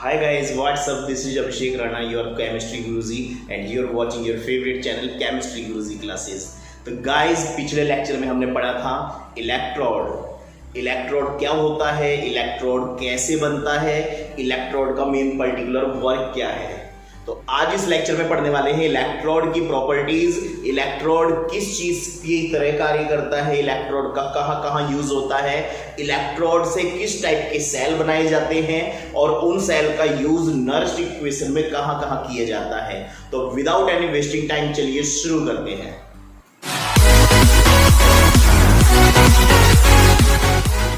Hi guys, what's up? This is Abhishek Rana, your chemistry guruji, and you're watching your favorite channel Chemistry Guruji Classes. तो guys, पिछले lecture में हमने पढ़ा था electrode. Electrode क्या होता है, इलेक्ट्रोड कैसे बनता है, इलेक्ट्रोड का मेन पर्टिकुलर वर्क क्या है। तो आज इस लेक्चर में पढ़ने वाले हैं इलेक्ट्रोड की प्रॉपर्टीज, इलेक्ट्रोड किस चीज की तरह कार्य करता है, इलेक्ट्रोड का कहां कहां यूज होता है, इलेक्ट्रोड से किस टाइप के सेल बनाए जाते हैं और उन सेल का यूज नर्स्ट इक्वेशन में कहां कहां किया जाता है। तो विदाउट एनी वेस्टिंग टाइम चलिए शुरू करते हैं।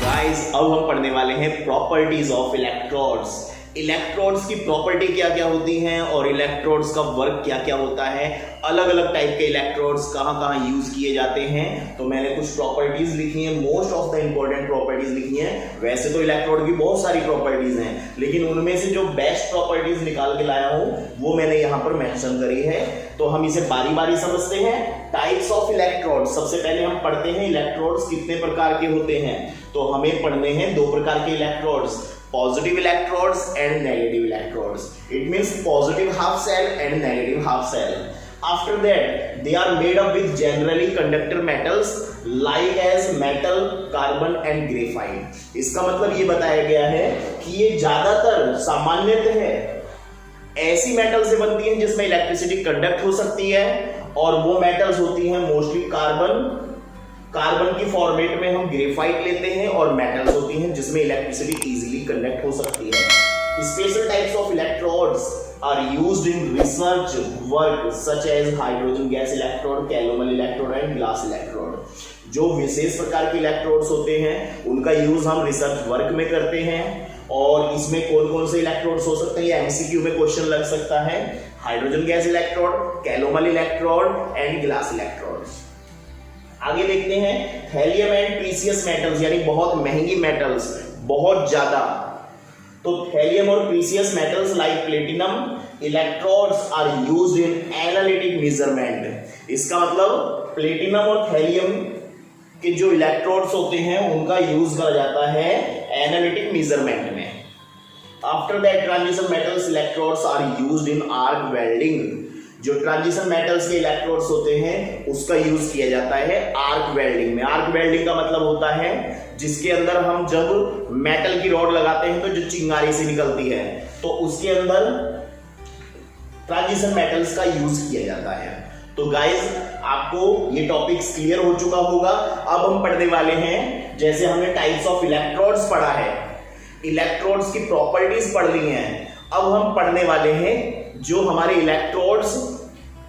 गाइस, अब हम पढ़ने वाले हैं प्रॉपर्टीज ऑफ इलेक्ट्रोड्स। इलेक्ट्रोड्स की प्रॉपर्टी क्या क्या होती हैं और इलेक्ट्रोड्स का वर्क क्या क्या होता है, अलग अलग टाइप के इलेक्ट्रोड्स कहाँ कहाँ यूज किए जाते हैं। तो मैंने कुछ प्रॉपर्टीज लिखी हैं, most of the important properties लिखी हैं। वैसे तो इलेक्ट्रोड की बहुत सारी प्रॉपर्टीज हैं, लेकिन उनमें से जो बेस्ट प्रॉपर्टीज निकाल के लाया हूँ वो मैंने यहाँ पर मेंशन करी है। तो हम इसे बारी बारी समझते हैं। टाइप्स ऑफ इलेक्ट्रोड, सबसे पहले हम पढ़ते हैं इलेक्ट्रोड्स कितने प्रकार के होते हैं। तो हमें पढ़ने हैं दो प्रकार के electrodes, positive electrodes and negative electrodes. It means positive half cell and negative half cell. After that, they are made up with generally conductor metals like as metal, carbon and graphite. इसका मतलब ये बताया गया है कि ये ज्यादातर सामान्यतः ऐसी मेटल से बनती हैं जिसमें इलेक्ट्रिसिटी कंडक्ट हो सकती है, और वो मेटल्स होती हैं मोस्टली कार्बन की फॉर्मेट में हम ग्रेफाइट लेते हैं, और मेटल्स होती हैं जिसमें इलेक्ट्रिसिटी इजीली कंडक्ट हो सकती है। Special types of electrodes are used in research work such as hydrogen gas electrode, calomel electrode and glass electrode. जो विशेष प्रकार के इलेक्ट्रोड्स होते हैं उनका यूज हम रिसर्च वर्क में करते हैं। और इसमें कौन कौन से इलेक्ट्रोड्स हो सकते हैं, ये एमसीक्यू में क्वेश्चन लग सकता है। Hydrogen gas electrode, calomel electrode and glass electrode. आगे देखते हैं थैलियम एंड प्रीसियस मेटल्स, यानी बहुत महंगी मेटल्स, बहुत ज्यादा। तो थैलियम और precious metals like platinum electrodes are used in analytic measurement. इसका मतलब प्लेटिनम और थैलियम के जो इलेक्ट्रोड्स होते हैं उनका यूज करा जाता है एनालिटिक मेजरमेंट में। After that transition metals electrodes are used in arc welding. जो ट्रांजिशन मेटल्स के इलेक्ट्रोड्स होते हैं उसका यूज किया जाता है आर्क वेल्डिंग में। आर्क वेल्डिंग का मतलब होता है जिसके अंदर हम जब मेटल की रॉड लगाते हैं तो जो चिंगारी से निकलती है, तो उसके अंदर ट्रांजिशन मेटल्स का यूज किया जाता है। तो गाइस, आपको ये टॉपिक्स क्लियर हो चुका होगा। अब हम पढ़ने वाले हैं, जैसे हमने टाइप्स ऑफ इलेक्ट्रोड्स पढ़ा है, इलेक्ट्रोड्स की प्रॉपर्टीज पढ़ ली हैं, अब हम पढ़ने वाले हैं जो हमारे इलेक्ट्रोड्स,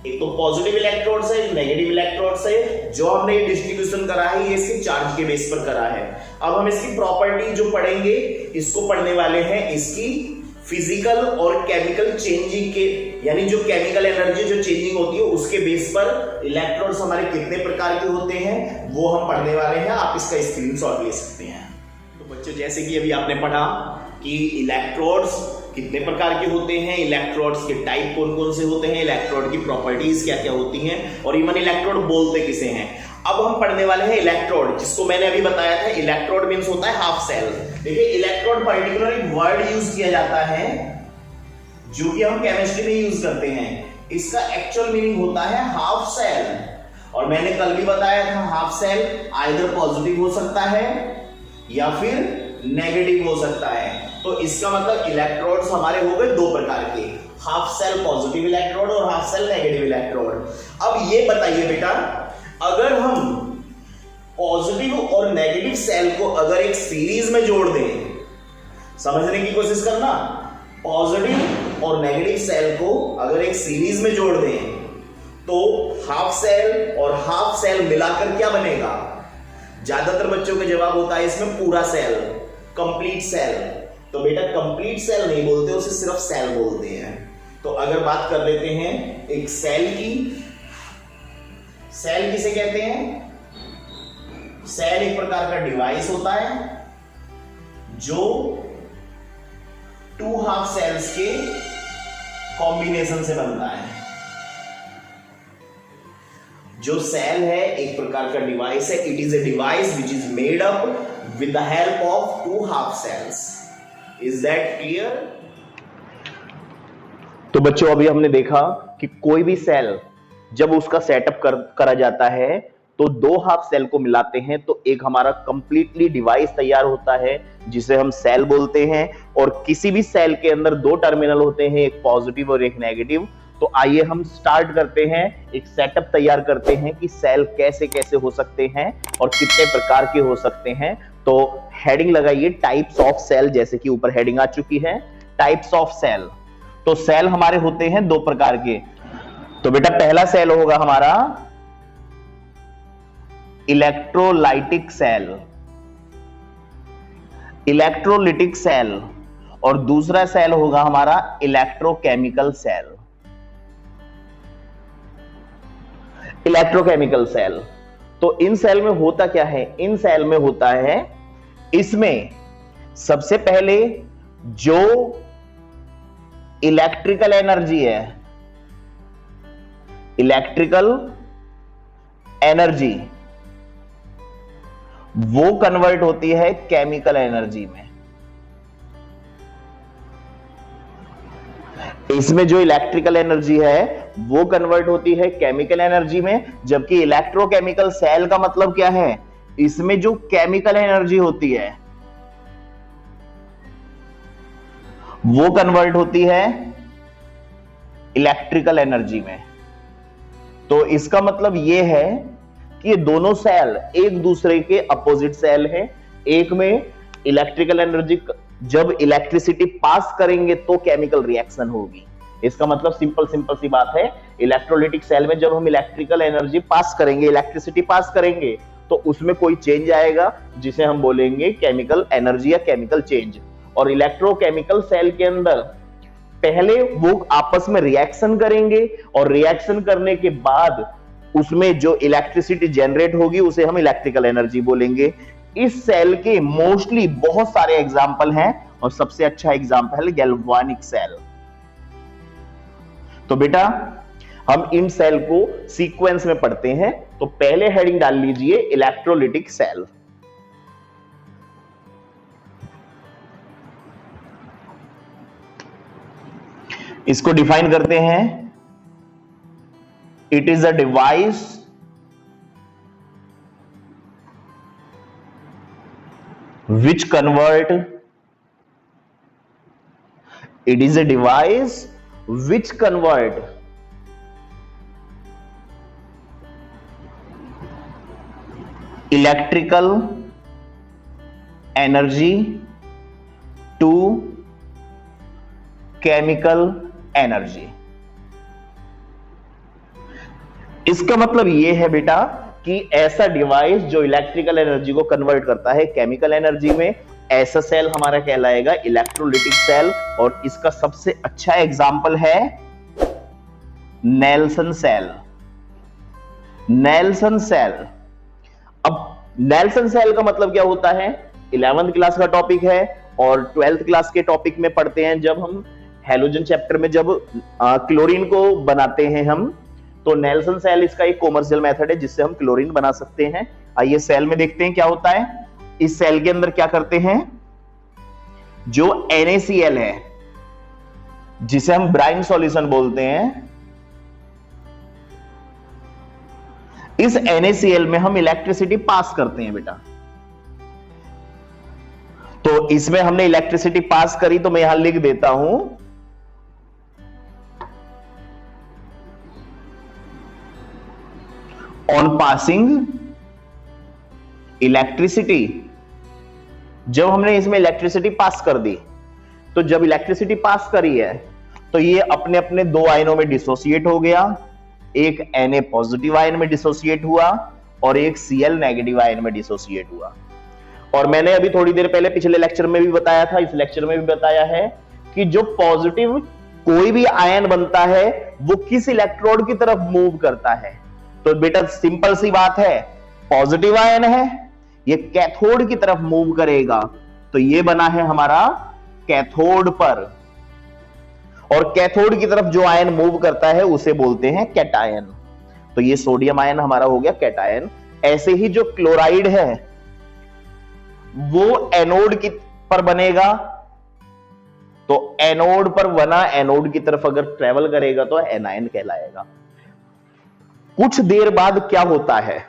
एक तो पॉजिटिव इलेक्ट्रोड्स है, नेगेटिव इलेक्ट्रोड्स है। जो हमने ये डिस्ट्रीब्यूशन करा है ये इसके चार्ज के बेस पर करा है। अब हम इसकी प्रॉपर्टी जो पढ़ेंगे, इसको पढ़ने वाले हैं इसकी फिजिकल और केमिकल चेंजिंग के, यानी जो केमिकल एनर्जी जो चेंजिंग होती है उसके बेस पर इलेक्ट्रोड्स हमारे कितने प्रकार के होते हैं वो हम पढ़ने वाले हैं। आप इसका स्क्रीनशॉट ले सकते हैं। तो बच्चों, जैसे कि अभी आपने पढ़ा कि इलेक्ट्रोड्स कितने प्रकार के होते हैं, इलेक्ट्रोड्स के टाइप कौन कौन से होते हैं, इलेक्ट्रोड की प्रॉपर्टीज क्या क्या होती हैं, और इवन इलेक्ट्रोड बोलते किसे हैं। अब हम पढ़ने वाले हैं इलेक्ट्रोड, जिसको मैंने अभी बताया था इलेक्ट्रोड मींस होता है हाफ सेल। देखिए, इलेक्ट्रोड पर्टिकुलर एक वर्ड यूज किया जाता है जो कि हम केमिस्ट्री में यूज करते हैं। इसका एक्चुअल मीनिंग होता है हाफ सेल, और मैंने कल भी बताया था हाफ सेल आइदर पॉजिटिव हो सकता है या फिर नेगेटिव हो सकता है। तो इसका मतलब इलेक्ट्रोड्स हमारे हो गए दो प्रकार के, हाफ सेल पॉजिटिव इलेक्ट्रोड और हाफ सेल नेगेटिव इलेक्ट्रोड। अब ये बताइए बेटा, अगर हम पॉजिटिव और नेगेटिव सेल को अगर एक सीरीज में जोड़ दें, समझने की कोशिश करना, पॉजिटिव और नेगेटिव सेल को अगर एक सीरीज में जोड़ दें तो हाफ सेल और हाफ सेल मिलाकर क्या बनेगा। ज्यादातर बच्चों का जवाब होता है इसमें पूरा सेल, कंप्लीट सेल। तो बेटा, कंप्लीट सेल नहीं बोलते, उसे सिर्फ सेल बोलते हैं। तो अगर बात कर लेते हैं एक सेल की, सेल किसे कहते हैं, सेल एक प्रकार का डिवाइस होता है जो टू हाफ सेल्स के कॉम्बिनेशन से बनता है। जो सेल है एक प्रकार का डिवाइस है, it is a device which is made up with the help of two half cells. Is that clear? तो बच्चों अभी हमने देखा कि कोई भी सेल जब उसका सेटअप करा जाता है तो दो हाफ सेल को मिलाते हैं तो एक हमारा कंप्लीटली डिवाइस तैयार होता है जिसे हम सेल बोलते हैं। और किसी भी सेल के अंदर दो टर्मिनल होते हैं, एक पॉजिटिव और एक नेगेटिव। तो आइए हम स्टार्ट करते हैं, एक सेटअप तैयार करते हैं कि सेल कैसे कैसे हो सकते हैं और कितने प्रकार के हो सकते हैं। तो हेडिंग लगाइए टाइप्स ऑफ सेल, जैसे कि ऊपर हेडिंग आ चुकी है टाइप्स ऑफ सेल। तो सेल हमारे होते हैं दो प्रकार के। तो बेटा पहला सेल होगा हमारा इलेक्ट्रोलाइटिक सेल, इलेक्ट्रोलिटिक सेल, और दूसरा सेल होगा हमारा इलेक्ट्रोकेमिकल सेल, इलेक्ट्रोकेमिकल सेल। तो इन सेल में होता क्या है, इन सेल में होता है, इसमें सबसे पहले जो इलेक्ट्रिकल एनर्जी है, इलेक्ट्रिकल एनर्जी, वो कन्वर्ट होती है केमिकल एनर्जी में। इसमें जो इलेक्ट्रिकल एनर्जी है वो कन्वर्ट होती है केमिकल एनर्जी में, जबकि इलेक्ट्रोकेमिकल सेल का मतलब क्या है, इसमें जो केमिकल एनर्जी होती है वो कन्वर्ट होती है इलेक्ट्रिकल एनर्जी में। तो इसका मतलब यह है कि ये दोनों सेल एक दूसरे के अपोजिट सेल हैं। एक में इलेक्ट्रिकल एनर्जी, जब इलेक्ट्रिसिटी पास करेंगे तो केमिकल रिएक्शन होगी। इसका मतलब सिंपल सी बात है, इलेक्ट्रोलिटिक सेल में जब हम इलेक्ट्रिकल एनर्जी पास करेंगे, इलेक्ट्रिसिटी पास करेंगे, तो उसमें कोई चेंज आएगा जिसे हम बोलेंगे केमिकल एनर्जी या केमिकल चेंज। और इलेक्ट्रोकेमिकल सेल के अंदर पहले वो आपस में रिएक्शन करेंगे और रिएक्शन करने के बाद उसमें जो इलेक्ट्रिसिटी जनरेट होगी उसे हम इलेक्ट्रिकल एनर्जी बोलेंगे। इस सेल के मोस्टली बहुत सारे एग्जाम्पल हैं और सबसे अच्छा एग्जाम्पल है गैल्वानिक सेल। तो बेटा हम इन सेल को सीक्वेंस में पढ़ते हैं। तो पहले हेडिंग डाल लीजिए इलेक्ट्रोलिटिक सेल। इसको डिफाइन करते हैं, it is a device which convert, it is a device which convert electrical energy to chemical energy। इसका मतलब यह है बेटा कि ऐसा डिवाइस जो इलेक्ट्रिकल एनर्जी को कन्वर्ट करता है केमिकल एनर्जी में, ऐसा सेल हमारा कहलाएगा इलेक्ट्रोलिटिक सेल। और इसका सबसे अच्छा एग्जांपल है नेल्सन सेल। नेल्सन सेल, अब नेल्सन सेल का मतलब क्या होता है, 11th क्लास का टॉपिक है और 12th क्लास के टॉपिक में पढ़ते हैं। जब हम हैलोजन चैप्टर में जब क्लोरीन को बनाते हैं हम, तो नेल्सन सेल इसका एक कॉमर्शियल मेथड है जिससे हम क्लोरीन बना सकते हैं। आइए सेल में देखते हैं क्या होता है। इस सेल के अंदर क्या करते हैं, जो NaCl है जिसे हम ब्राइन सॉल्यूशन बोलते हैं, इस NaCl में हम इलेक्ट्रिसिटी पास करते हैं बेटा। तो इसमें हमने इलेक्ट्रिसिटी पास करी, तो मैं यहां लिख देता हूं ऑन पासिंग इलेक्ट्रिसिटी। जब हमने इसमें इलेक्ट्रिसिटी पास कर दी, तो जब इलेक्ट्रिसिटी पास करी है तो ये अपने अपने दो आयनों में डिसोसिएट हो गया। एक Na पॉजिटिव आयन में डिसोसिएट हुआ और एक Cl नेगेटिव आयन में डिसोसिएट हुआ। और मैंने अभी थोड़ी देर पहले पिछले लेक्चर में भी बताया था, इस लेक्चर में भी बताया है कि जो पॉजिटिव कोई भी आयन बनता है वो किस इलेक्ट्रोड की तरफ मूव करता है। तो बेटा सिंपल सी बात है, पॉजिटिव आयन है, ये कैथोड की तरफ मूव करेगा, तो ये बना है हमारा कैथोड पर। और कैथोड की तरफ जो आयन मूव करता है उसे बोलते हैं कैटायन। तो ये सोडियम आयन हमारा हो गया कैटायन। ऐसे ही जो क्लोराइड है वो एनोड की पर बनेगा तो एनोड पर बना एनोड की तरफ अगर ट्रेवल करेगा तो एनायन कहलाएगा। कुछ देर बाद क्या होता है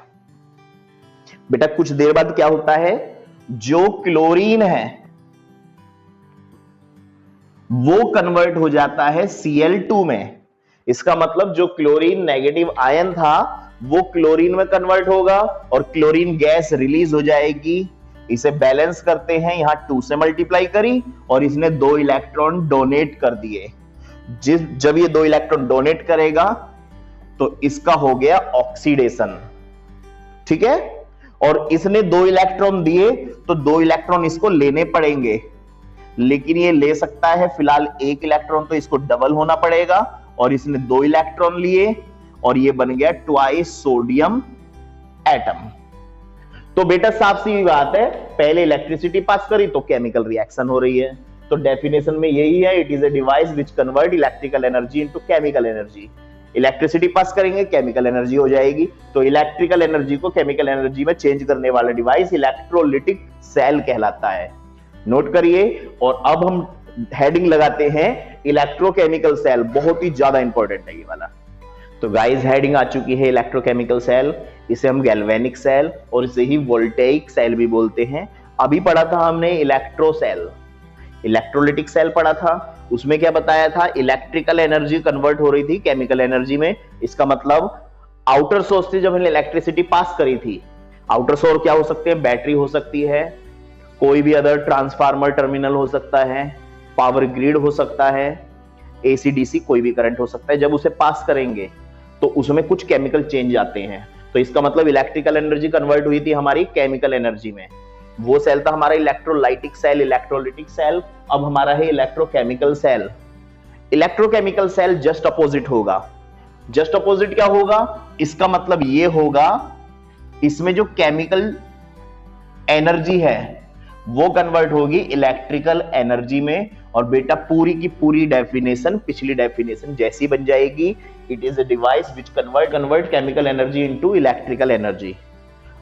बेटा, कुछ देर बाद क्या होता है, जो क्लोरीन है वो कन्वर्ट हो जाता है Cl2 में। इसका मतलब जो क्लोरीन नेगेटिव आयन था वो क्लोरीन में कन्वर्ट होगा और क्लोरीन गैस रिलीज हो जाएगी। इसे बैलेंस करते हैं, यहां 2 से मल्टीप्लाई करी और इसने 2 इलेक्ट्रॉन डोनेट कर दिए। जब ये 2 इलेक्ट्रॉन डोनेट करेगा तो इसका हो गया ऑक्सीडेशन, ठीक है। और इसने 2 इलेक्ट्रॉन दिए तो 2 इलेक्ट्रॉन इसको लेने पड़ेंगे, लेकिन ये ले सकता है फिलहाल 1 इलेक्ट्रॉन, तो इसको डबल होना पड़ेगा। और इसने 2 इलेक्ट्रॉन लिए और ये बन गया ट्वाइस सोडियम एटम। तो बेटा साफ सी बात है, पहले इलेक्ट्रिसिटी पास करी तो केमिकल रिएक्शन हो रही है। तो डेफिनेशन में यही है, it is a device which convert electrical energy into chemical energy. Electricity pass करेंगे केमिकल एनर्जी हो जाएगी, तो इलेक्ट्रिकल एनर्जी को केमिकल एनर्जी में चेंज करने वाला डिवाइस इलेक्ट्रोलिटिक सेल कहलाता है। नोट करिए। और अब हम हेडिंग लगाते हैं इलेक्ट्रोकेमिकल सेल, बहुत ही ज्यादा इंपॉर्टेंट है ये वाला। तो गाइस हेडिंग आ चुकी है इलेक्ट्रोकेमिकल सेल, इसे हम गैल्वेनिक सेल और इसे ही वोल्टेइक सेल भी बोलते हैं। अभी पढ़ा था हमने इलेक्ट्रो सेल, इलेक्ट्रोलिटिक सेल पढ़ा था, उसमें क्या बताया था, इलेक्ट्रिकल एनर्जी कन्वर्ट हो रही थी केमिकल एनर्जी में। इसका मतलब आउटर सोर्स से जब हमने इलेक्ट्रिसिटी पास करी थी, आउटर सोर्स क्या हो सकते हैं, बैटरी हो सकती है, कोई भी अदर ट्रांसफार्मर टर्मिनल हो सकता है, पावर ग्रिड हो सकता है, एसी डीसी कोई भी करंट हो सकता है। जब उसे पास करेंगे तो उसमें कुछ केमिकल चेंज आते हैं, तो इसका मतलब इलेक्ट्रिकल एनर्जी कन्वर्ट हुई थी हमारी केमिकल एनर्जी में। वो सेल था हमारा इलेक्ट्रोलाइटिक सेल, इलेक्ट्रोलिटिक सेल। अब हमारा है electrochemical cell. Electrochemical cell just opposite होगा। जस्ट अपोजिट क्या होगा, इसका मतलब ये होगा इसमें जो केमिकल एनर्जी है वो कन्वर्ट होगी इलेक्ट्रिकल एनर्जी में। और बेटा पूरी की पूरी डेफिनेशन पिछली डेफिनेशन जैसी बन जाएगी, it is a device which convert chemical energy into electrical energy.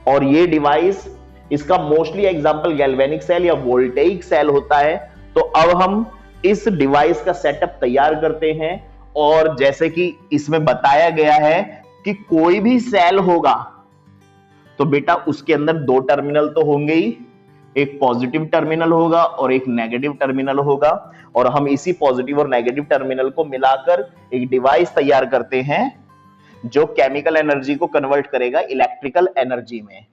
और ये डिवाइस, इसका मोस्टली एग्जांपल गैल्वेनिक सेल या वोल्टेइक सेल होता है। तो अब हम इस डिवाइस का सेटअप तैयार करते हैं, और जैसे कि इसमें बताया गया है कि कोई भी सेल होगा तो बेटा उसके अंदर 2 टर्मिनल तो होंगे ही, एक पॉजिटिव टर्मिनल होगा और एक नेगेटिव टर्मिनल होगा। और हम इसी पॉजिटिव और नेगेटिव टर्मिनल को मिलाकर एक डिवाइस तैयार करते हैं जो केमिकल एनर्जी को कन्वर्ट करेगा इलेक्ट्रिकल एनर्जी में।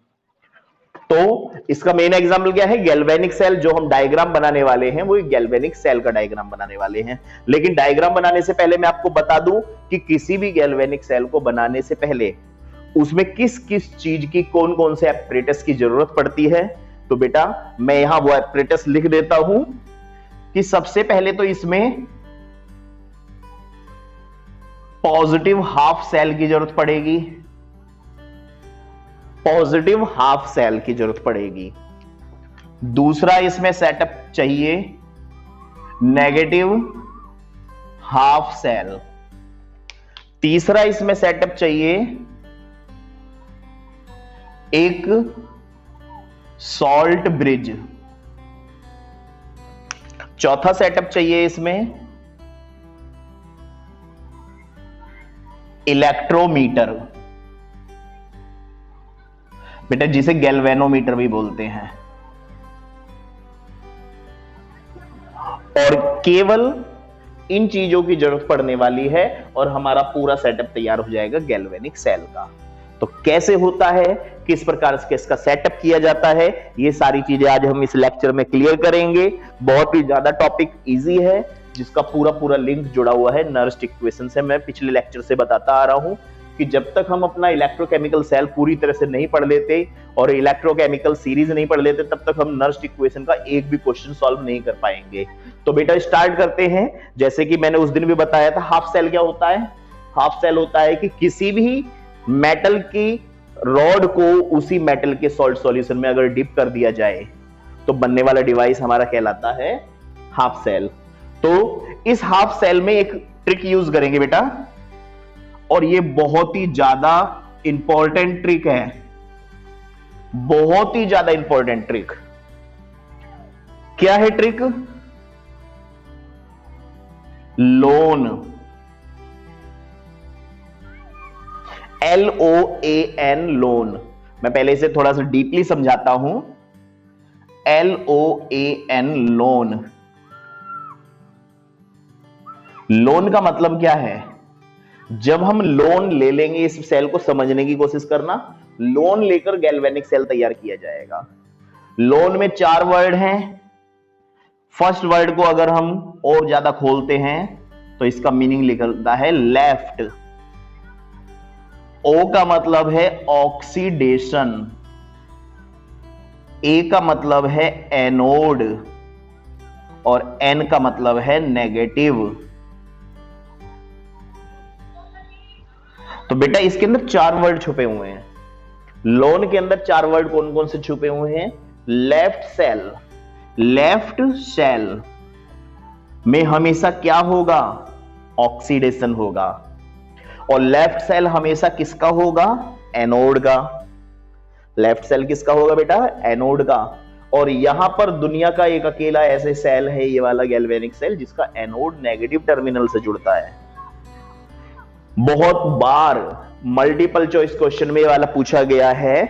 तो इसका मेन एग्जांपल क्या है, गैल्वेनिक सेल। जो हम डायग्राम बनाने वाले हैं वो गैल्वेनिक सेल का डायग्राम बनाने वाले हैं। लेकिन डायग्राम बनाने से पहले मैं आपको बता दूं कि किसी भी गैल्वेनिक सेल को बनाने से पहले उसमें किस किस चीज की, कौन कौन से एपरेटस की जरूरत पड़ती है। तो बेटा मैं यहां वो एपरेटस लिख देता हूं कि सबसे पहले तो इसमें पॉजिटिव हाफ सेल की जरूरत पड़ेगी, पॉजिटिव हाफ सेल की जरूरत पड़ेगी। दूसरा इसमें सेटअप चाहिए नेगेटिव हाफ सेल। तीसरा इसमें सेटअप चाहिए एक सॉल्ट ब्रिज। चौथा सेटअप चाहिए इसमें इलेक्ट्रोमीटर, बेटा जिसे गैल्वेनोमीटर भी बोलते हैं। और केवल इन चीजों की जरूरत पड़ने वाली है और हमारा पूरा सेटअप तैयार हो जाएगा गैल्वेनिक सेल का। तो कैसे होता है, किस प्रकार से इसका सेटअप किया जाता है, ये सारी चीजें आज हम इस लेक्चर में क्लियर करेंगे। बहुत ही ज्यादा टॉपिक इजी है, जिसका पूरा पूरा लिंक जुड़ा हुआ है नर्स्ट इक्वेशन से। मैं पिछले लेक्चर से बताता आ रहा हूं कि जब तक हम अपना इलेक्ट्रोकेमिकल सेल पूरी तरह से नहीं पढ़ लेते और इलेक्ट्रोकेमिकल सीरीज नहीं पढ़ लेते, तब तक हम नर्स्ट इक्वेशन का एक भी क्वेश्चन सॉल्व नहीं कर पाएंगे। तो बेटा स्टार्ट करते हैं। जैसे कि मैंने उस दिन भी बताया था, हाफ सेल क्या होता है। हाफ सेल होता है कि किसी भी मेटल की रॉड को उसी मेटल के सॉल्ट सॉल्यूशन में अगर डिप कर दिया जाए तो बनने वाला डिवाइस हमारा कहलाता है हाफ सेल। तो इस हाफ सेल में एक ट्रिक यूज करेंगे बेटा, और ये बहुत ही ज्यादा इंपॉर्टेंट ट्रिक है, बहुत ही ज्यादा इंपॉर्टेंट ट्रिक। क्या है ट्रिक, लोन, LOAN, लोन। मैं पहले इसे थोड़ा सा डीपली समझाता हूं। LOAN, loan. लोन का मतलब क्या है? जब हम लोन ले लेंगे, इस सेल को समझने की कोशिश करना। लोन लेकर गैल्वेनिक सेल तैयार किया जाएगा। लोन में 4 वर्ड हैं। फर्स्ट वर्ड को अगर हम और ज्यादा खोलते हैं तो इसका मीनिंग निकलता है लेफ्ट। ओ का मतलब है ऑक्सीडेशन, ए का मतलब है एनोड और एन का मतलब है नेगेटिव। तो बेटा इसके अंदर 4 वर्ड छुपे हुए हैं। लोन के अंदर 4 वर्ड कौन कौन से छुपे हुए हैं? Left cell. लेफ्ट सेल में हमेशा क्या होगा? ऑक्सीडेशन होगा। और लेफ्ट सेल हमेशा किसका होगा? एनोड का। लेफ्ट सेल किसका होगा बेटा? एनोड का। और यहां पर दुनिया का एक अकेला ऐसे सेल है, ये वाला गैल्वेनिक सेल, जिसका एनोड नेगेटिव टर्मिनल से जुड़ता है। बहुत बार मल्टीपल चॉइस क्वेश्चन में ये वाला पूछा गया है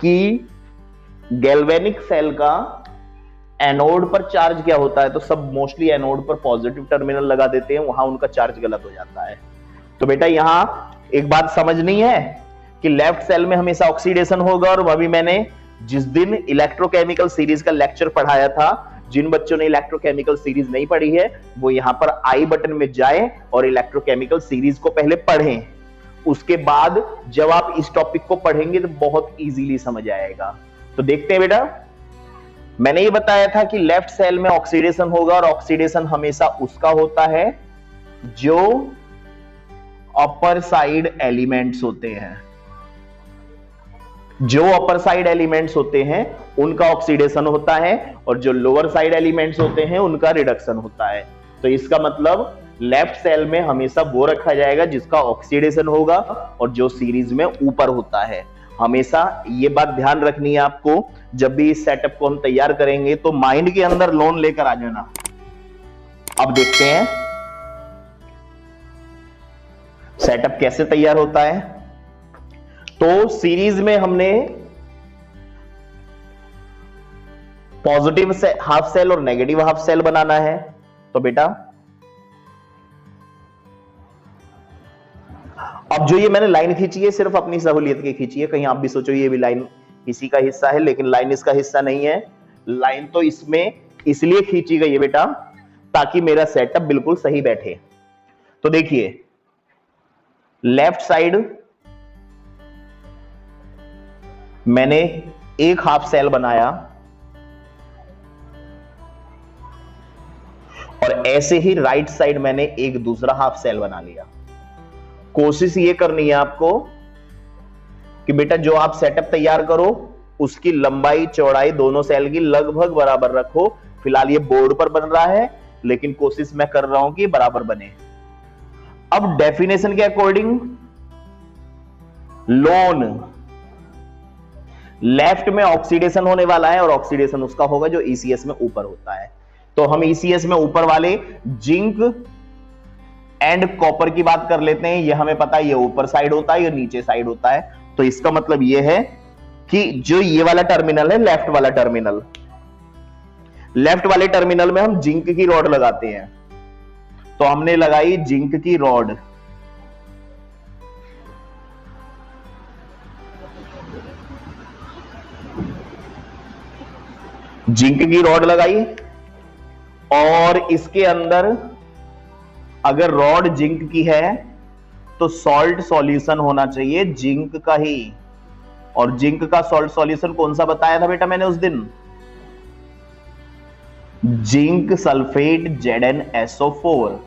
कि गैल्वेनिक सेल का एनोड पर चार्ज क्या होता है, तो सब मोस्टली एनोड पर पॉजिटिव टर्मिनल लगा देते हैं, वहां उनका चार्ज गलत हो जाता है। तो बेटा यहां एक बात समझनी है कि लेफ्ट सेल में हमेशा ऑक्सीडेशन होगा। और अभी मैंने जिस दिन इलेक्ट्रोकेमिकल सीरीज का लेक्चर पढ़ाया था, जिन बच्चों ने इलेक्ट्रोकेमिकल सीरीज नहीं पढ़ी है वो यहां पर आई बटन में जाएं और इलेक्ट्रोकेमिकल सीरीज को पहले पढ़ें। उसके बाद जब आप इस टॉपिक को पढ़ेंगे तो बहुत इजीली समझ आएगा। तो देखते हैं बेटा, मैंने ये बताया था कि लेफ्ट सेल में ऑक्सीडेशन होगा और ऑक्सीडेशन हमेशा उसका होता है जो अपर साइड एलिमेंट्स होते हैं। जो अपर साइड एलिमेंट्स होते हैं उनका ऑक्सीडेशन होता है और जो लोअर साइड एलिमेंट्स होते हैं उनका रिडक्शन होता है। तो इसका मतलब लेफ्ट सेल में हमेशा वो रखा जाएगा जिसका ऑक्सीडेशन होगा और जो सीरीज में ऊपर होता है। हमेशा ये बात ध्यान रखनी है आपको, जब भी इस सेटअप को हम तैयार करेंगे तो माइंड के अंदर लोन लेकर आ जाना। अब देखते हैं सेटअप कैसे तैयार होता है। तो सीरीज में हमने पॉजिटिव हाफ सेल और नेगेटिव हाफ सेल बनाना है। तो बेटा अब जो ये मैंने लाइन खींची है सिर्फ अपनी सहूलियत की खींची है, कहीं आप भी सोचो ये भी लाइन इसी का हिस्सा है, लेकिन लाइन इसका हिस्सा नहीं है। लाइन तो इसमें इसलिए खींची गई है बेटा ताकि मेरा सेटअप बिल्कुल सही बैठे। तो देखिए लेफ्ट साइड मैंने एक हाफ सेल बनाया और ऐसे ही राइट साइड मैंने एक दूसरा हाफ सेल बना लिया। कोशिश ये करनी है आपको कि बेटा जो आप सेटअप तैयार करो उसकी लंबाई चौड़ाई दोनों सेल की लगभग बराबर रखो। फिलहाल ये बोर्ड पर बन रहा है लेकिन कोशिश मैं कर रहा हूं कि बराबर बने। अब डेफिनेशन के अकॉर्डिंग लोन लेफ्ट में ऑक्सीडेशन होने वाला है और ऑक्सीडेशन उसका होगा जो ईसीएस में ऊपर होता है। तो हम ईसीएस में ऊपर वाले जिंक एंड कॉपर की बात कर लेते हैं। ये हमें पता है ये ऊपर साइड होता है, ये नीचे साइड होता है। तो इसका मतलब ये है कि जो ये वाला टर्मिनल है लेफ्ट वाला टर्मिनल, लेफ्ट वाले टर्मिनल में हम जिंक की रॉड लगाते हैं। तो हमने लगाई जिंक की रॉड, जिंक की रॉड लगाई और इसके अंदर अगर रॉड जिंक की है तो सॉल्ट सॉल्यूशन होना चाहिए जिंक का ही। और जिंक का सॉल्ट सॉल्यूशन कौन सा बताया था बेटा मैंने उस दिन? Zinc sulphate ZnSO4।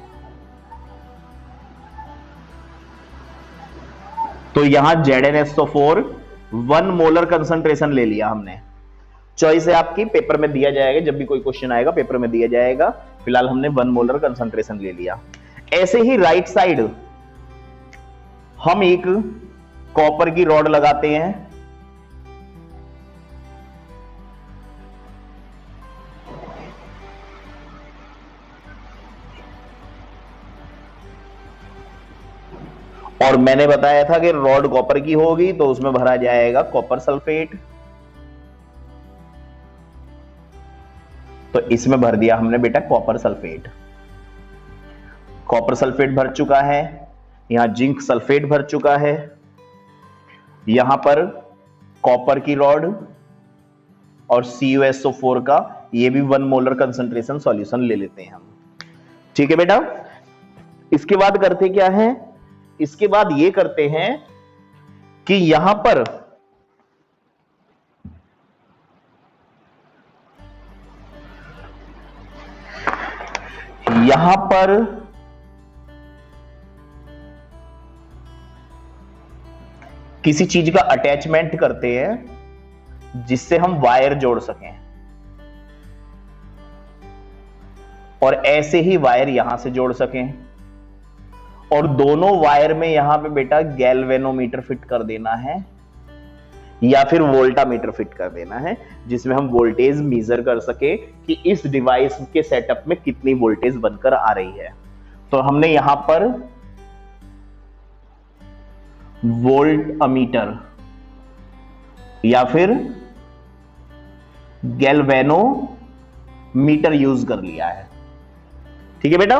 तो यहां ZnSO4 1 मोलर कंसंट्रेशन ले लिया हमने। चॉइस है आपकी, पेपर में दिया जाएगा, जब भी कोई क्वेश्चन आएगा पेपर में दिया जाएगा। फिलहाल हमने 1 मोलर कंसंट्रेशन ले लिया। ऐसे ही राइट साइड हम एक कॉपर की रॉड लगाते हैं और मैंने बताया था कि रॉड कॉपर की होगी तो उसमें भरा जाएगा कॉपर सल्फेट, तो इसमें भर दिया हमने बेटा कॉपर सल्फेट। कॉपर सल्फेट भर चुका है, यहां जिंक सल्फेट भर चुका है, यहां पर कॉपर की रॉड और CuSO4 का ये भी 1 मोलर कंसंट्रेशन सॉल्यूशन ले लेते हैं हम। ठीक है बेटा, इसके बाद करते क्या है, इसके बाद ये करते हैं कि यहां पर किसी चीज का अटैचमेंट करते हैं जिससे हम वायर जोड़ सकें, और ऐसे ही वायर यहां से जोड़ सकें, और दोनों वायर में यहां पे बेटा गैल्वेनोमीटर फिट कर देना है या फिर वोल्टामीटर फिट कर देना है, जिसमें हम वोल्टेज मेजर कर सके कि इस डिवाइस के सेटअप में कितनी वोल्टेज बनकर आ रही है। तो हमने यहां पर वोल्ट अमीटर या फिर गैल्वेनोमीटर यूज कर लिया है। ठीक है बेटा,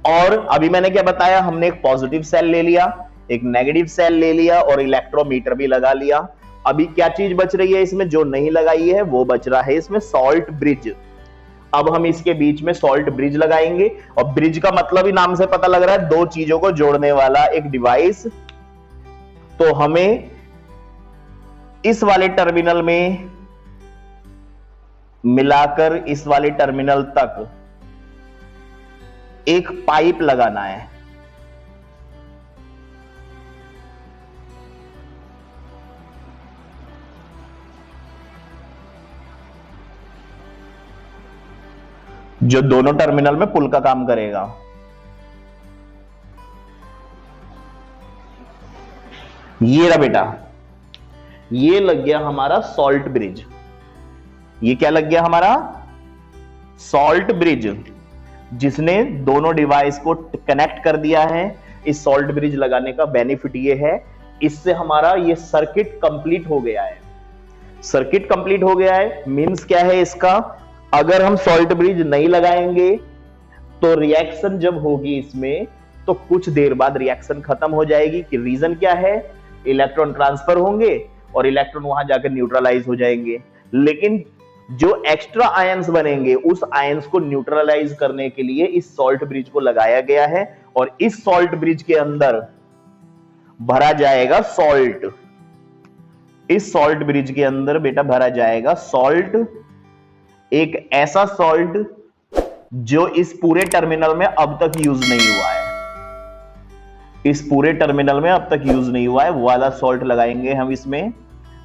और अभी मैंने क्या बताया, हमने एक पॉजिटिव सेल ले लिया, एक नेगेटिव सेल ले लिया और इलेक्ट्रोमीटर भी लगा लिया। अभी क्या चीज बच रही है इसमें जो नहीं लगाई है, वो बच रहा है इसमें सॉल्ट ब्रिज। अब हम इसके बीच में सॉल्ट ब्रिज लगाएंगे, और ब्रिज का मतलब ही नाम से पता लग रहा है दो चीजों को जोड़ने वाला एक डिवाइस। तो हमें इस वाले टर्मिनल में मिलाकर इस वाले टर्मिनल तक एक पाइप लगाना है। जो दोनों टर्मिनल में पुल का काम करेगा। ये रहा बेटा, ये लग गया हमारा सॉल्ट ब्रिज। ये क्या लग गया हमारा सॉल्ट ब्रिज, जिसने दोनों डिवाइस को कनेक्ट कर दिया है। इस सॉल्ट ब्रिज लगाने का बेनिफिट ये है, इससे हमारा ये सर्किट कंप्लीट हो गया है। सर्किट कंप्लीट हो गया है मींस क्या है इसका, अगर हम सॉल्ट ब्रिज नहीं लगाएंगे तो रिएक्शन जब होगी इसमें तो कुछ देर बाद रिएक्शन खत्म हो जाएगी। कि रीजन क्या है, इलेक्ट्रॉन ट्रांसफर होंगे और इलेक्ट्रॉन वहां जाकर न्यूट्रलाइज हो जाएंगे। लेकिन जो एक्स्ट्रा आयंस बनेंगे उस आयंस को न्यूट्रलाइज करने के लिए इस सॉल्ट ब्रिज को लगाया गया है, और इस सॉल्ट ब्रिज के अंदर भरा जाएगा सॉल्ट। इस सॉल्ट ब्रिज के अंदर बेटा भरा जाएगा सॉल्ट, एक ऐसा सॉल्ट जो इस पूरे टर्मिनल में अब तक यूज नहीं हुआ है। इस पूरे टर्मिनल में अब तक यूज नहीं हुआ है, वो वाला सॉल्ट लगाएंगे हम इसमें,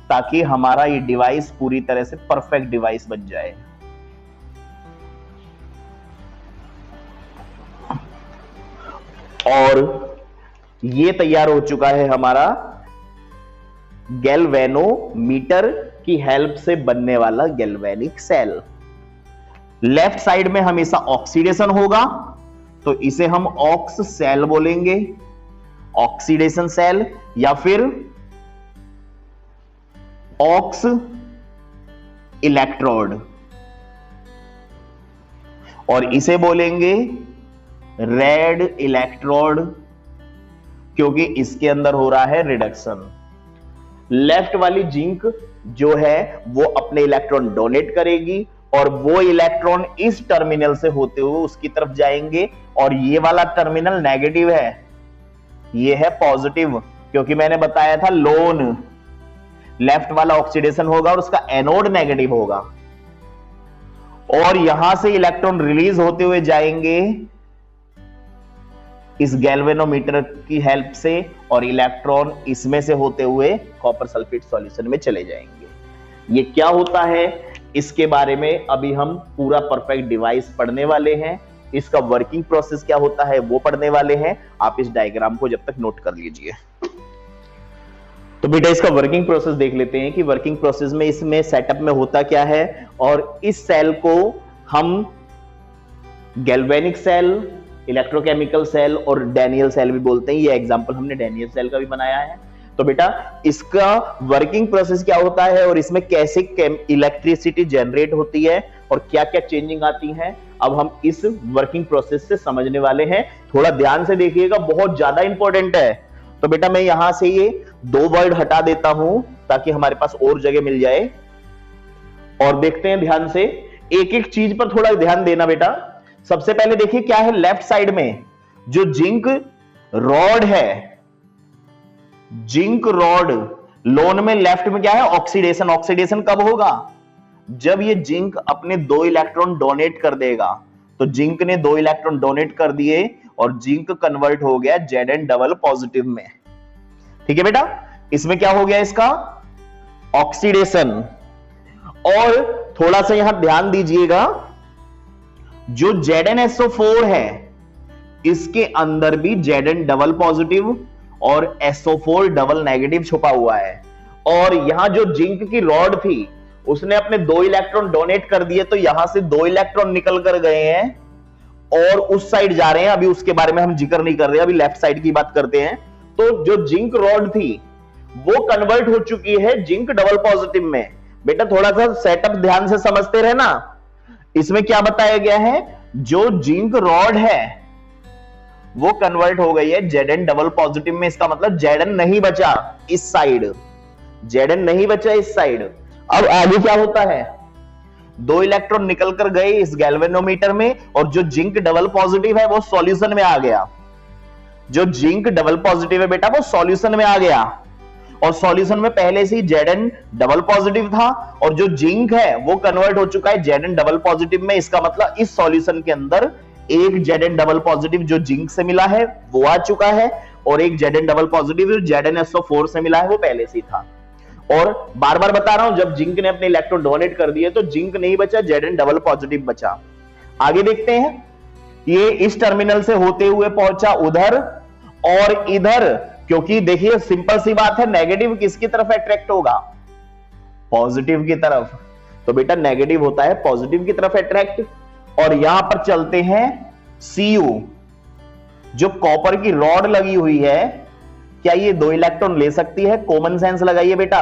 ताकि हमारा ये डिवाइस पूरी तरह से परफेक्ट डिवाइस बन जाए। और ये तैयार हो चुका है हमारा गैल्वेनोमीटर की हेल्प से बनने वाला गैल्वेनिक सेल। लेफ्ट साइड में हमेशा ऑक्सीडेशन होगा तो इसे हम ऑक्स सेल बोलेंगे, ऑक्सीडेशन सेल, या फिर ऑक्स इलेक्ट्रोड, और इसे बोलेंगे रेड इलेक्ट्रोड, क्योंकि इसके अंदर हो रहा है रिडक्शन। लेफ्ट वाली जिंक जो है वो अपने इलेक्ट्रॉन डोनेट करेगी और वो इलेक्ट्रॉन इस टर्मिनल से होते हुए उसकी तरफ जाएंगे, और ये वाला टर्मिनल नेगेटिव है, ये है पॉजिटिव, क्योंकि मैंने बताया था लोन लेफ्ट वाला ऑक्सीडेशन होगा और उसका एनोड नेगेटिव होगा, और यहां से इलेक्ट्रॉन रिलीज होते हुए जाएंगे इस गैल्वेनोमीटर की हेल्प से, और इलेक्ट्रॉन इसमें से होते हुए कॉपर सल्फेट सॉल्यूशन में चले जाएंगे। ये क्या होता है इसके बारे में अभी हम पूरा परफेक्ट डिवाइस पढ़ने वाले हैं, इसका वर्किंग प्रोसेस क्या होता है वो पढ़ने वाले हैं। आप इस डायग्राम को जब तक नोट कर लीजिए। तो बेटा इसका वर्किंग प्रोसेस देख लेते हैं कि वर्किंग प्रोसेस में इसमें सेटअप में होता क्या है, और इस सेल को हम गैल्वेनिक सेल, इलेक्ट्रोकेमिकल सेल और डैनियल सेल भी बोलते हैं। ये एग्जांपल हमने डैनियल सेल का भी बनाया है। तो बेटा इसका वर्किंग प्रोसेस क्या होता है और इसमें कैसे इलेक्ट्रिसिटी जनरेट होती है और क्या क्या चेंजिंग आती है, अब हम इस वर्किंग प्रोसेस से समझने वाले हैं। थोड़ा ध्यान से देखिएगा, बहुत ज्यादा इंपॉर्टेंट है। तो बेटा मैं यहां से ये 2 वर्ड हटा देता हूं ताकि हमारे पास और जगह मिल जाए, और देखते हैं ध्यान से। एक एक चीज पर थोड़ा ध्यान देना बेटा। सबसे पहले देखिए क्या है, लेफ्ट साइड में जो जिंक रॉड है, जिंक रॉड, लोन में लेफ्ट में क्या है, ऑक्सीडेशन। ऑक्सीडेशन कब होगा, जब ये जिंक अपने 2 इलेक्ट्रॉन डोनेट कर देगा। तो जिंक ने 2 इलेक्ट्रॉन डोनेट कर दिए और जिंक कन्वर्ट हो गया Zn डबल पॉजिटिव में। ठीक है बेटा, इसमें क्या हो गया, इसका ऑक्सीडेशन। और थोड़ा सा यहां ध्यान दीजिएगा, जो ZnSO4 है इसके अंदर भी Zn डबल पॉजिटिव और SO4 डबल नेगेटिव छुपा हुआ है। और यहां जो जिंक की रॉड थी उसने अपने 2 इलेक्ट्रॉन डोनेट कर दिए, तो यहां से 2 इलेक्ट्रॉन निकल कर गए हैं और उस साइड जा रहे हैं। अभी उसके बारे में हम जिक्र नहीं कर रहे, अभी लेफ्ट साइड की बात करते हैं। तो जो जिंक रॉड थी वो कन्वर्ट हो चुकी है जिंक डबल पॉजिटिव में। बेटा थोड़ा सा सेटअप ध्यान से समझते रहे ना। इसमें क्या बताया गया है, जो जिंक रॉड है वो कन्वर्ट हो गई है Zn डबल पॉजिटिव में। इसका मतलब Zn नहीं बचा इस साइड, Zn नहीं बचा इस साइड। अब आगे क्या होता है, 2 इलेक्ट्रॉन निकल कर गए इस गैल्वेनोमीटर में और जो जिंक डबल पॉजिटिव है वो सॉल्यूशन में आ गया। जो जिंक डबल पॉजिटिव है बेटा वो सॉल्यूशन में आ गया, और सॉल्यूशन में पहले से ही Zn डबल पॉजिटिव था और जो जिंक है वो कन्वर्ट हो चुका है Zn डबल पॉजिटिव में। इसका मतलब इस सॉल्यूशन के अंदर एक Zn डबल पॉजिटिव जो जिंक से मिला है वो आ चुका है, और एक Zn डबल पॉजिटिव जो ZnSO4 से मिला है वो पहले से था। और बार बार बता रहा हूं, जब जिंक ने अपने इलेक्ट्रॉन डोनेट कर दिए तो जिंक नहीं बचा, Zn डबल पॉजिटिव बचा। आगे देखते हैं, ये इस टर्मिनल से होते हुए पहुंचा उधर और इधर, क्योंकि देखिए सिंपल सी बात है, नेगेटिव किसकी तरफ अट्रैक्ट होगा, पॉजिटिव की तरफ। तो बेटा नेगेटिव होता है पॉजिटिव की तरफ अट्रैक्ट। और यहां पर चलते हैं Cu, जो कॉपर की रॉड लगी हुई है, क्या ये 2 इलेक्ट्रॉन ले सकती है? कॉमन सेंस लगाइए बेटा।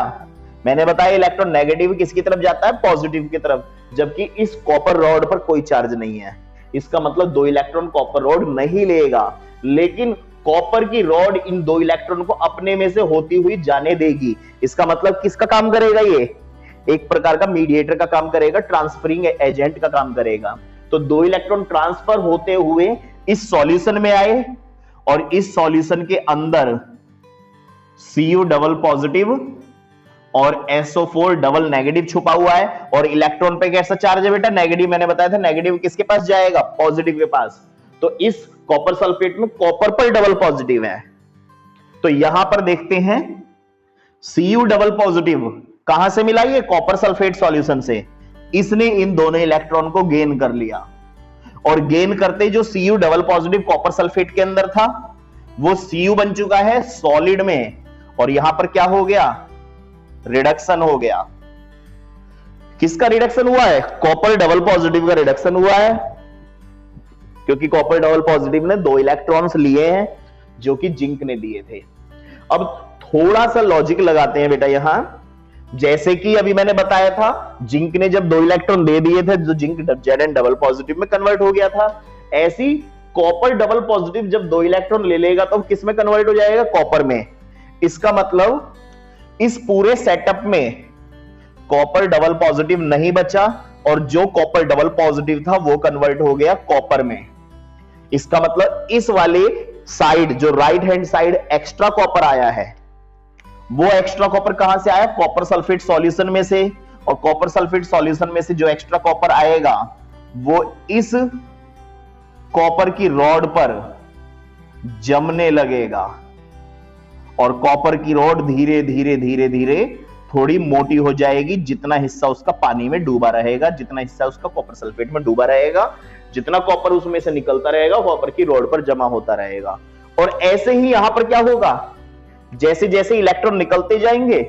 मैंने बताया इलेक्ट्रॉन नेगेटिव किसकी तरफ जाता है, पॉजिटिव की तरफ, जबकि इस कॉपर रॉड पर कोई चार्ज नहीं है। इसका मतलब 2 इलेक्ट्रॉन कॉपर रॉड नहीं लेगा, लेकिन कॉपर की रॉड इन 2 इलेक्ट्रॉन को अपने में से होती हुई जाने देगी। इसका मतलब किसका काम करेगा, ये एक प्रकार का मीडिएटर का काम करेगा, ट्रांसफरिंग एजेंट का काम करेगा। तो 2 इलेक्ट्रॉन ट्रांसफर होते हुए इस सॉल्यूशन में आए और इस सॉल्यूशन के अंदर Cu डबल पॉजिटिव और SO4 डबल नेगेटिव छुपा हुआ है। और इलेक्ट्रॉन पे कैसा चार्ज है बेटा, नेगेटिव। मैंने बताया था नेगेटिव किसके पास जाएगा, पॉजिटिव के पास। तो इस कॉपर सल्फेट में कॉपर पर डबल पॉजिटिव है। तो यहां पर देखते हैं Cu डबल पॉजिटिव कहां से मिला, ये कॉपर सल्फेट सॉल्यूशन से। इसने इन दोनों इलेक्ट्रॉन को गेन कर लिया, और गेन करते जो Cu double positive copper sulphate के अंदर था वो Cu बन चुका है सॉलिड में, और यहां पर क्या हो गया, रिडक्शन हो गया। किसका रिडक्शन हुआ है, कॉपर डबल पॉजिटिव का रिडक्शन हुआ है, क्योंकि कॉपर डबल पॉजिटिव ने 2 इलेक्ट्रॉन्स लिए हैं जो कि जिंक ने लिए थे। अब थोड़ा सा लॉजिक लगाते हैं बेटा यहां। जैसे कि अभी मैंने बताया था, जिंक ने जब 2 इलेक्ट्रॉन दे दिए थे जो जिंक Zn डबल पॉजिटिव में कन्वर्ट हो गया था, ऐसी कॉपर डबल पॉजिटिव जब 2 इलेक्ट्रॉन ले लेगा तो किस में कन्वर्ट हो जाएगा, कॉपर में। इसका मतलब इस पूरे सेटअप में कॉपर डबल पॉजिटिव नहीं बचा, और जो कॉपर डबल पॉजिटिव था वो कन्वर्ट हो गया कॉपर में। इसका मतलब इस वाले साइड, जो right hand side extra copper आया है, वो एक्स्ट्रा कॉपर कहां से आया, कॉपर सल्फेट सॉल्यूशन में से। और कॉपर सल्फेट सॉल्यूशन में से जो एक्स्ट्रा कॉपर आएगा वो इस कॉपर की रॉड पर जमने लगेगा, और कॉपर की रॉड धीरे धीरे धीरे धीरे थोड़ी मोटी हो जाएगी। जितना हिस्सा उसका पानी में डूबा रहेगा, जितना हिस्सा उसका कॉपर सल्फेट में डूबा रहेगा, जितना कॉपर उसमें से निकलता रहेगा कॉपर की रॉड पर जमा होता रहेगा। और ऐसे ही यहां पर क्या होगा, जैसे जैसे इलेक्ट्रॉन निकलते जाएंगे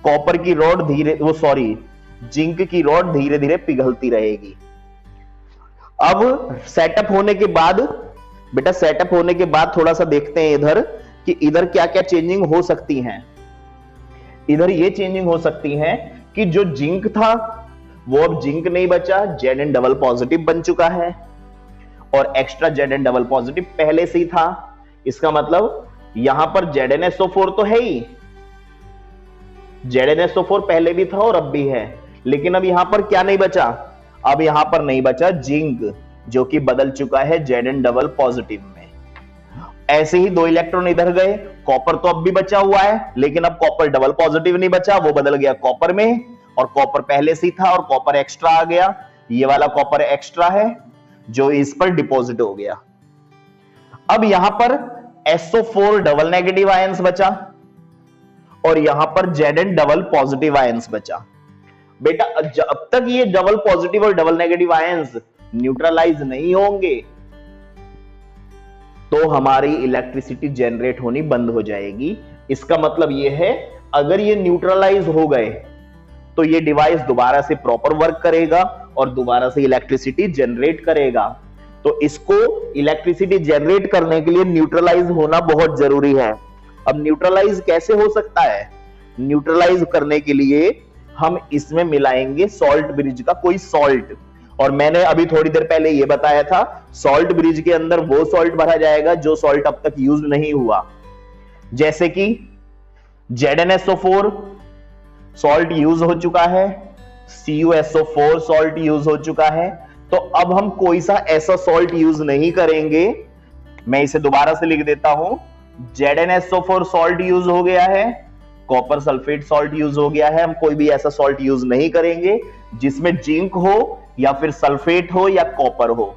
कॉपर की रॉड जिंक की रॉड धीरे धीरे पिघलती रहेगी। अब सेटअप होने के बाद बेटा सेटअप होने के बाद थोड़ा सा देखते हैं इधर कि इधर क्या क्या चेंजिंग हो सकती हैं। इधर ये चेंजिंग हो सकती है कि जो जिंक था वो अब जिंक नहीं बचा, Zn डबल पॉजिटिव बन चुका है और एक्स्ट्रा Zn डबल पॉजिटिव पहले से ही था। इसका मतलब यहां पर ZnSO4 तो है ही, ZnSO4 पहले भी था और अब भी है, लेकिन अब यहां पर क्या नहीं बचा, अब यहां पर नहीं बचा जिंक, जो कि बदल चुका है Zn डबल पॉजिटिव में। ऐसे ही 2 इलेक्ट्रॉन इधर गए, कॉपर तो अब भी बचा हुआ है, लेकिन अब कॉपर डबल पॉजिटिव नहीं बचा, वो बदल गया कॉपर में, और कॉपर पहले से ही था और कॉपर एक्स्ट्रा आ गया। ये वाला कॉपर एक्स्ट्रा है जो इस पर डिपॉजिट हो गया। अब यहां पर SO4 डबल नेगेटिव आयंस बचा और यहां पर Zn डबल पॉजिटिव आयंस बचा। बेटा जब तक ये डबल पॉजिटिव और डबल नेगेटिव आयंस न्यूट्रलाइज नहीं होंगे तो हमारी इलेक्ट्रिसिटी जनरेट होनी बंद हो जाएगी। इसका मतलब यह है अगर ये न्यूट्रलाइज हो गए तो ये डिवाइस दोबारा से प्रॉपर वर्क करेगा और दोबारा से इलेक्ट्रिसिटी जनरेट करेगा। तो इसको इलेक्ट्रिसिटी जनरेट करने के लिए न्यूट्रलाइज होना बहुत जरूरी है। अब न्यूट्रलाइज कैसे हो सकता है? न्यूट्रलाइज करने के लिए हम इसमें मिलाएंगे सॉल्ट ब्रिज का कोई सॉल्ट, और मैंने अभी थोड़ी देर पहले यह बताया था सॉल्ट ब्रिज के अंदर वो सॉल्ट भरा जाएगा जो सॉल्ट अब तक यूज नहीं हुआ। जैसे कि ZnSO4 सॉल्ट यूज हो चुका है, CuSO4 सॉल्ट यूज हो चुका है, तो अब हम कोई सा ऐसा सॉल्ट यूज नहीं करेंगे। मैं इसे दोबारा से लिख देता हूं, ZnSO4 सॉल्ट यूज हो गया है, कॉपर सल्फेट सॉल्ट यूज हो गया है। हम कोई भी ऐसा सॉल्ट यूज नहीं करेंगे जिसमें जिंक हो या फिर सल्फेट हो या कॉपर हो,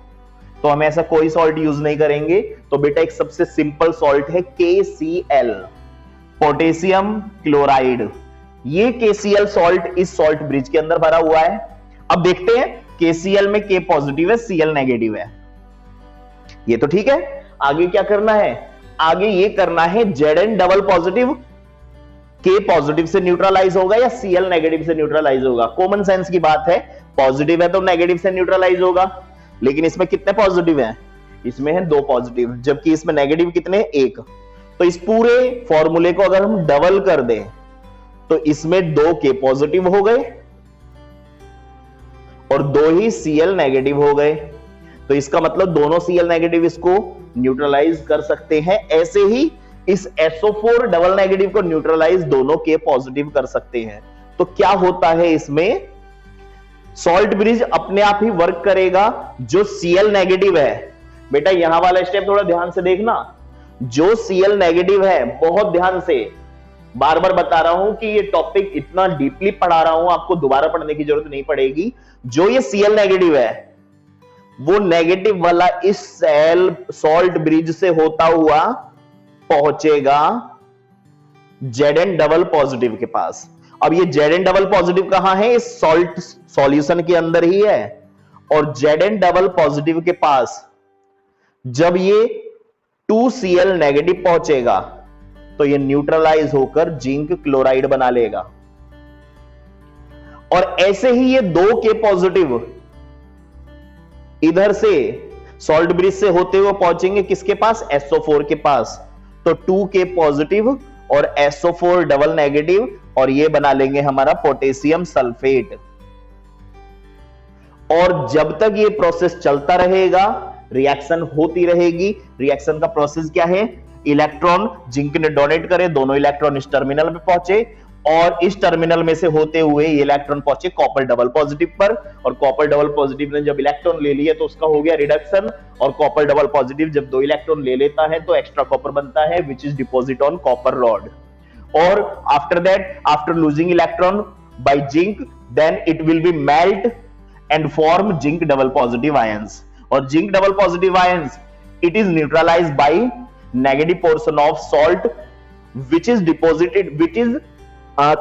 तो हम ऐसा कोई सॉल्ट यूज नहीं करेंगे। तो बेटा एक सबसे सिंपल सॉल्ट है KCl, पोटेशियम क्लोराइड। ये KCl सॉल्ट इस सॉल्ट ब्रिज के अंदर भरा हुआ है। अब देखते हैं KCl में K पॉजिटिव है, Cl नेगेटिव है, ये तो ठीक है। आगे क्या करना है? आगे ये करना है Zn double positive K positive से न्यूट्रलाइज होगा या Cl नेगेटिव से न्यूट्रलाइज होगा। कॉमन सेंस की बात है, पॉजिटिव है तो नेगेटिव से न्यूट्रलाइज होगा, लेकिन इसमें कितने पॉजिटिव हैं? इसमें है 2 पॉजिटिव, जबकि इसमें नेगेटिव कितने? 1। तो इस पूरे फॉर्मूले को अगर हम डबल कर दें तो इसमें 2 K पॉजिटिव हो गए और 2 ही Cl नेगेटिव हो गए। तो इसका मतलब दोनों Cl नेगेटिव इसको न्यूट्रलाइज कर सकते हैं। ऐसे ही इस SO4 डबल नेगेटिव को न्यूट्रलाइज दोनों K पॉजिटिव कर सकते हैं। तो क्या होता है इसमें? सॉल्ट ब्रिज अपने आप ही वर्क करेगा। जो Cl नेगेटिव है, बेटा यहां वाला स्टेप थोड़ा ध्यान से देखना, जो Cl नेगेटिव है, बहुत ध्यान से, बार बार बता रहा हूं कि ये टॉपिक इतना डीपली पढ़ा रहा हूं, आपको दोबारा पढ़ने की जरूरत नहीं पड़ेगी। जो ये Cl नेगेटिव है वो नेगेटिव वाला इस सेल सॉल्ट ब्रिज से होता हुआ पहुंचेगा Zn डबल पॉजिटिव के पास। अब ये Zn डबल पॉजिटिव कहां है? इस सॉल्ट सॉल्यूशन के अंदर ही है। और Zn डबल पॉजिटिव के पास जब ये 2Cl नेगेटिव पहुंचेगा तो ये न्यूट्रलाइज होकर जिंक क्लोराइड बना लेगा। और ऐसे ही ये 2K पॉजिटिव इधर से सॉल्ट ब्रिज से होते हुए पहुंचेंगे किसके पास? SO4 के पास। तो 2K पॉजिटिव और SO4 डबल नेगेटिव, और ये बना लेंगे हमारा पोटेशियम सल्फेट। और जब तक ये प्रोसेस चलता रहेगा, रिएक्शन होती रहेगी। रिएक्शन का प्रोसेस क्या है? इलेक्ट्रॉन जिंक ने डोनेट करे, दोनों इलेक्ट्रॉन इस टर्मिनल में पहुंचे और इस टर्मिनल में से होते हुए ये इलेक्ट्रॉन पहुंचे कॉपर डबल पॉजिटिव पर, और कॉपर डबल पॉजिटिव ने जब इलेक्ट्रॉन ले लिए तो उसका हो गया रिडक्शन। और कॉपर डबल पॉजिटिव जब 2 इलेक्ट्रॉन ले लेता है तो एक्स्ट्रा कॉपर बनता है, which is deposit on copper rod. और after that, after losing electron by zinc, then it will be melt and form zinc double positive ions. और zinc double positive ions, it is neutralised by negative portion of salt which is deposited, which is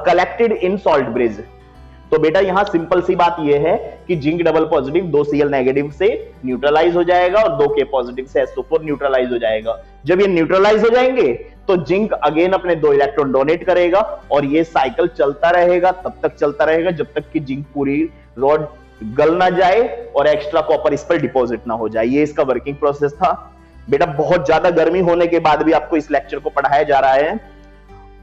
collected in salt bridge। तो बेटा यहां simple सी बात यह है कि zinc double positive 2Cl negative से neutralise हो जाएगा और 2K पॉजिटिव से SO4 न्यूट्रलाइज हो जाएगा। जब ये न्यूट्रलाइज हो जाएंगे तो जिंक अगेन अपने 2 इलेक्ट्रॉन डोनेट करेगा और ये साइकिल चलता रहेगा, तब तक चलता रहेगा जब तक कि जिंक पूरी रॉड गल ना जाए और एक्स्ट्रा कॉपर इस पर डिपॉजिट ना हो जाए। ये इसका वर्किंग प्रोसेस था। बेटा बहुत ज्यादा गर्मी होने के बाद भी आपको इस लेक्चर को पढ़ाया जा रहा है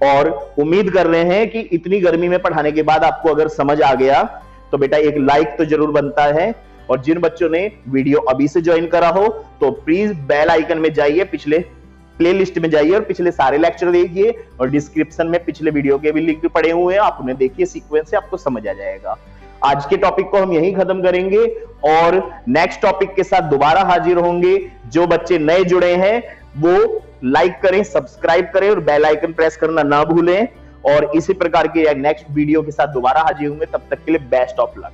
और उम्मीद कर रहे हैं कि इतनी गर्मी में पढ़ाने के बाद आपको अगर समझ आ गया तो बेटा एक लाइक तो जरूर बनता है। और जिन बच्चों ने वीडियो अभी से ज्वाइन करा हो तो प्लीज बेल आइकन में जाइए, पिछले प्लेलिस्ट में जाइए और पिछले सारे लेक्चर देखिए और डिस्क्रिप्शन में पिछले वीडियो के भी लिंक पड़े हुए हैं, आप उन्हें देखिए, सीक्वेंस से आपको समझ आ जाएगा। आज के टॉपिक को हम यहीं खत्म करेंगे और नेक्स्ट टॉपिक के साथ दोबारा हाजिर होंगे। जो बच्चे नए जुड़े हैं वो लाइक करें, सब्सक्राइब करें और बेल आइकन प्रेस करना ना भूलें। और इसी प्रकार के नेक्स्ट वीडियो के साथ दोबारा हाजिर होंगे, तब तक के लिए बेस्ट ऑफ लक।